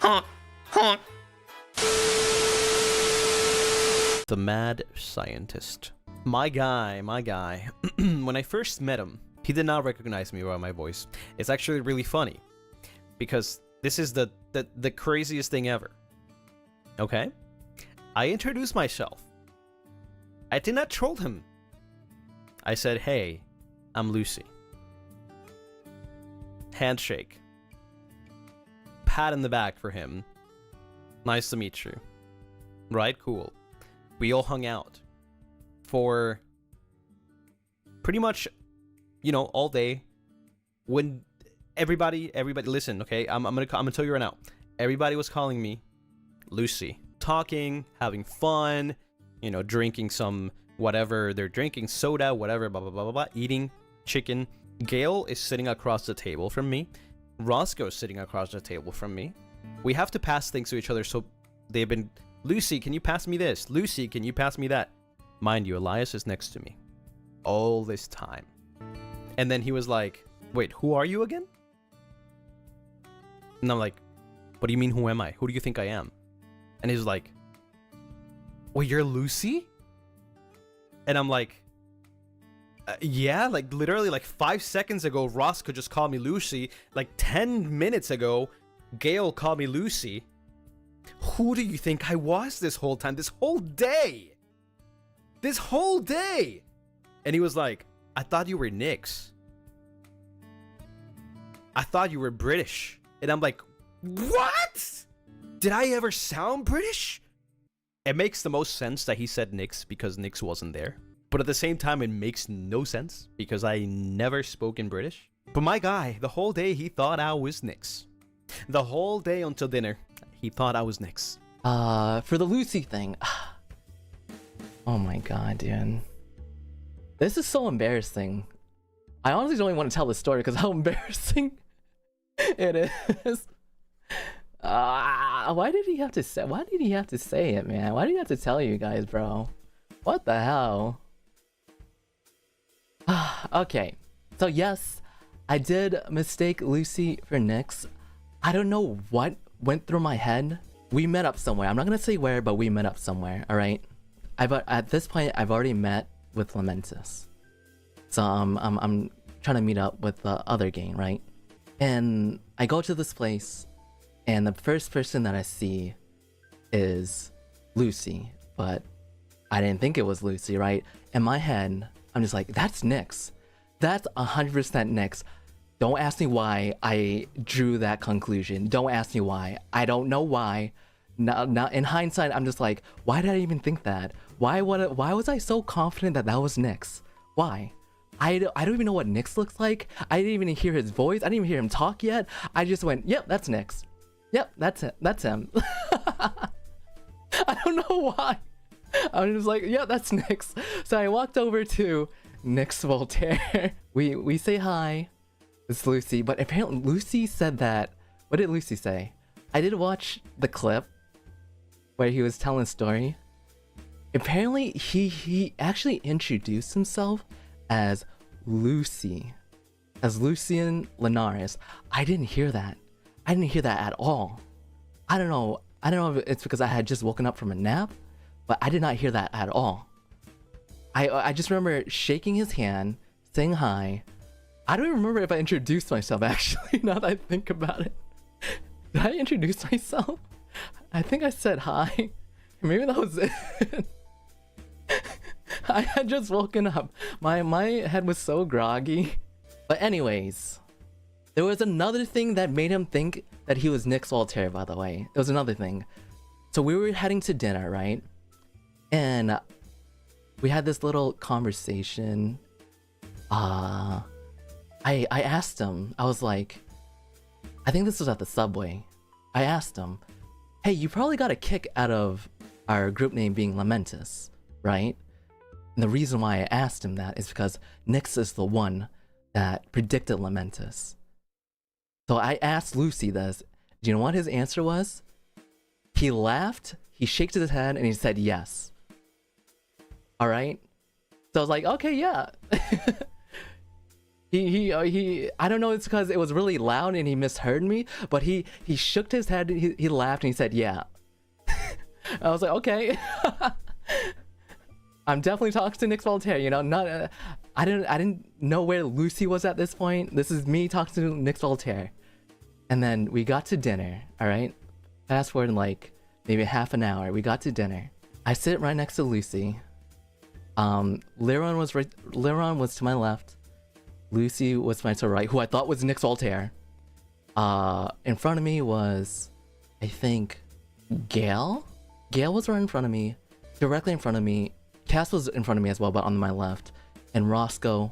Honk, honk. The mad scientist. My guy. When I first met him, he did not recognize me by my voice. It's actually really funny, because this is the craziest thing ever. Okay? I introduced myself. I did not troll him. I said, hey, I'm Luci. Handshake. Pat in the back for him. Nice to meet you. Right? Cool. We all hung out for pretty much, you know, all day. When everybody listen, okay? I'm gonna tell you right now. Everybody was calling me Luci. Talking, having fun, you know, drinking some whatever they're drinking, soda, whatever, blah blah blah blah blah, eating chicken. Gail is sitting across the table from me. Rosco is sitting across the table from me. We have to pass things to each other, so they've been, Luci, can you pass me this? Luci, can you pass me that? Mind you, Elias is next to me all this time. And then he was like, wait, who are you again? And I'm like, what do you mean, who am I? Who do you think I am? And he was like, wait, you're Luci? And I'm like, yeah, like literally like 5 seconds ago, Ross could just call me Luci. Like 10 minutes ago, Gail called me Luci. Who do you think I was this whole time? This whole day! This whole day! And he was like, I thought you were Nyx. I thought you were British. And I'm like, what? Did I ever sound British? It makes the most sense that he said Nyx because Nyx wasn't there. But at the same time, it makes no sense because I never spoke in British. But my guy, the whole day he thought I was Nyx. The whole day until dinner, he thought I was Nyx. For the Luci thing. Oh my god, dude. This is so embarrassing. I honestly don't even want to tell this story because how embarrassing it is. Why did he have to say it, man? Why did he have to tell you guys, bro? What the hell? Okay, so yes, I did mistake Luci for Nyx. I don't know what went through my head. We met up somewhere. I'm not gonna say where, but we met up somewhere. All right. At this point, I've already met with Lamentus, so I'm trying to meet up with the other gang, right? And I go to this place, and the first person that I see is Luci, but I didn't think it was Luci, right? In my head, I'm just like, that's Nyx. That's 100% Nyx. Don't ask me why I drew that conclusion. Don't ask me why. I don't know why. Now in hindsight, I'm just like, why did I even think that? Why was I so confident that that was Nyx? Why? I don't even know what Nyx looks like. I didn't even hear his voice. I didn't even hear him talk yet. I just went, yep, that's Nyx. Yep, that's it. That's him. I don't know why. I was just like, yeah, that's Nyx. So I walked over to Nyx Voltare. We say hi. It's Luci, but apparently Luci said that. What did Luci say? I did watch the clip where he was telling a story. Apparently he actually introduced himself as Luci, as Lucien Lunaris. I didn't hear that. I didn't hear that at all. I don't know if it's because I had just woken up from a nap, but I did not hear that at all. I just remember shaking his hand, saying hi. I don't even remember if I introduced myself, actually, now that I think about it. Did I introduce myself? I think I said hi. Maybe that was it. I had just woken up. My head was so groggy. But anyways, there was another thing that made him think that he was Nyx Voltare, by the way. There was another thing. So we were heading to dinner, right? And we had this little conversation. I asked him, I was like, I think this was at the subway. I asked him, hey, you probably got a kick out of our group name being Lamentus, right? And the reason why I asked him that is because Nyx is the one that predicted Lamentus. So I asked Luci this. Do you know what his answer was? He laughed, he shook his head, and he said yes. Alright? So I was like, okay, yeah. he I don't know, it's because it was really loud and he misheard me, but he shook his head, he laughed and he said yeah. I was like, okay. I'm definitely talking to Nick Voltare, you know. Not I didn't know where Lucy was at this point. This is me talking to Nick Voltare. And then we got to dinner, all right? Fast forward like maybe half an hour, we got to dinner. I sit right next to Lucy. Liron was to my left. Lucy was to my right, who I thought was Nick Voltare. In front of me was, I think, Gale? Gale was right in front of me, directly in front of me. Cass was in front of me as well, but on my left. And Rosco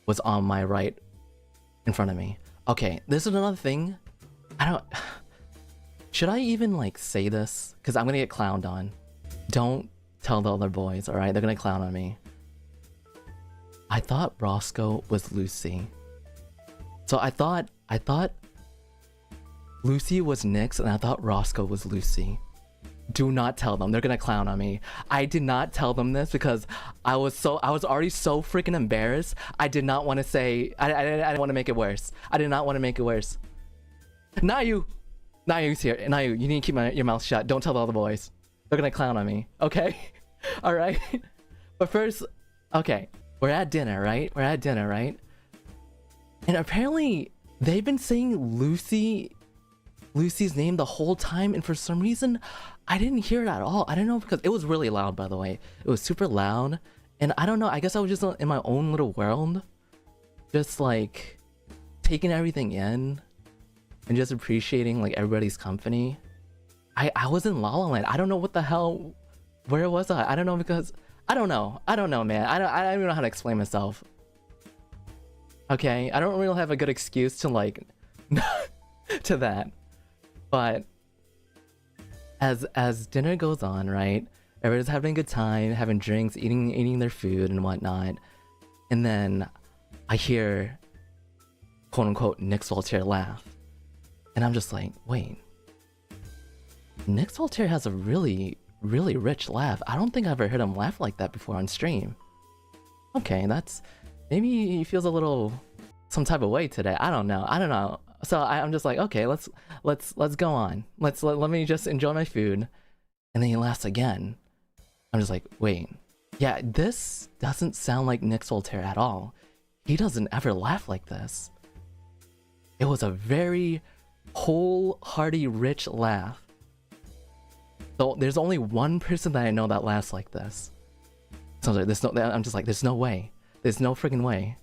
was on my right, in front of me. Okay, this is another thing. Should I even like say this? Because I'm gonna get clowned on. Don't tell the other boys, alright? They're gonna clown on me. I thought Rosco was Lucy. So I thought Lucy was Nyx and I thought Rosco was Lucy. Do not tell them. They're gonna clown on me. I did not tell them this because I was already so freaking embarrassed. I did not want to say. I didn't want to make it worse. I did not want to make it worse. Not you's here. Not you. You need to keep your mouth shut. Don't tell the other boys. They're gonna clown on me. Okay. All right. But first, okay. We're at dinner, right? And apparently they've been saying Lucy's name the whole time, and for some reason I didn't hear it at all. I don't know, because it was really loud, by the way. It was super loud, and I don't know, I guess I was just in my own little world, just like taking everything in and just appreciating like everybody's company. I was in La La Land. I don't know what the hell, where was I? I don't know, because I don't know, man. I don't even know how to explain myself. Okay, I don't really have a good excuse to like to that. But as dinner goes on, right? Everybody's having a good time, having drinks, eating their food and whatnot. And then I hear, quote unquote, Nick Voltare laugh. And I'm just like, wait. Nick Voltare has a really, really rich laugh. I don't think I've ever heard him laugh like that before on stream. Okay, maybe he feels a little some type of way today. I don't know. So I'm just like, okay, let's go on. Let me just enjoy my food. And then he laughs again. I'm just like, wait. Yeah, this doesn't sound like Nick Voltare at all. He doesn't ever laugh like this. It was a very wholehearty, rich laugh. So there's only one person that I know that laughs like this. So I'm just like, there's no way. There's no freaking way.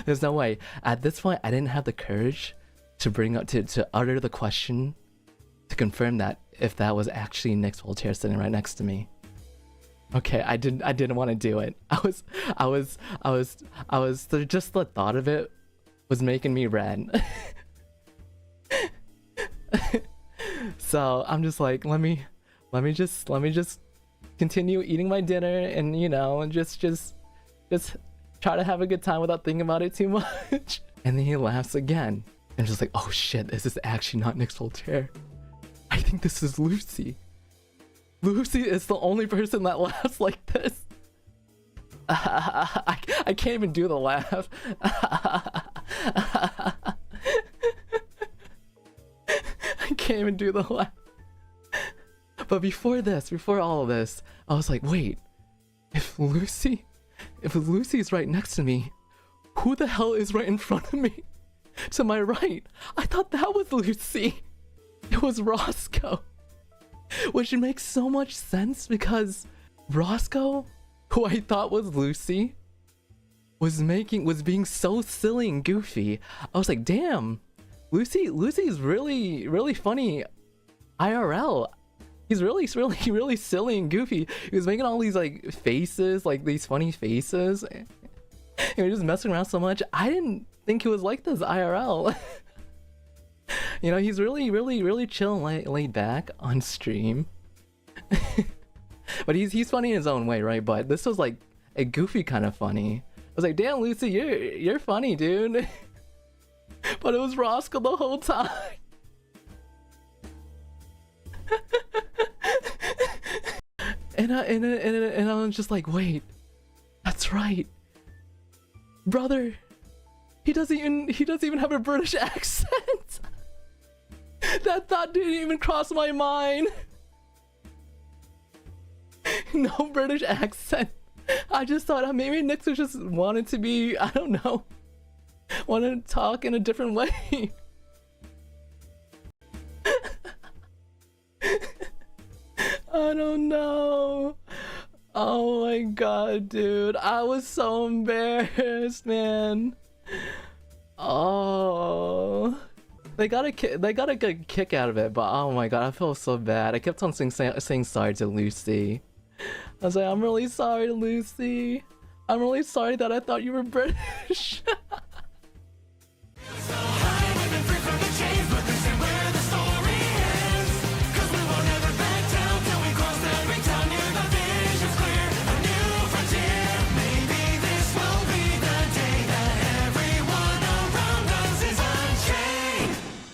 There's no way. At this point, I didn't have the courage to bring up to utter the question to confirm that if that was actually Nick Voltare sitting right next to me. Okay, I didn't want to do it. I was just the thought of it was making me red. So I'm just like, let me just continue eating my dinner and, you know, and just try to have a good time without thinking about it too much. And then he laughs again. And just like, oh shit, this is actually not Nick Voltare. I think this is Lucy. Lucy is the only person that laughs like this. I can't even do the laugh. I can't even do the laugh. But before all of this, I was like, wait, if Lucy's right next to me, who the hell is right in front of me? To my right. I thought that was Lucy. It was Rosco. Which makes so much sense because Rosco, who I thought was Lucy, was being so silly and goofy. I was like, damn, Lucy's really, really funny IRL. He's really silly and goofy. He was making all these like faces, like these funny faces. He was just messing around so much. I didn't think he was like this IRL. You know, he's really chill and laid back on stream. But he's funny in his own way, right? But this was like a goofy kind of funny. I was like, damn, Lucy, you're funny, dude. But it was Rosco the whole time. And I was just like, wait, that's right. Brother, He doesn't even have a British accent. That thought didn't even cross my mind. No British accent. I just thought maybe Nix was just wanted to be, I don't know, wanted to talk in a different way. I don't know. Oh my god, dude. I was so embarrassed, man. Oh. They got a good kick out of it, but oh my god, I feel so bad. I kept on saying sorry to Lucy. I was like, I'm really sorry, Lucy. I'm really sorry that I thought you were British.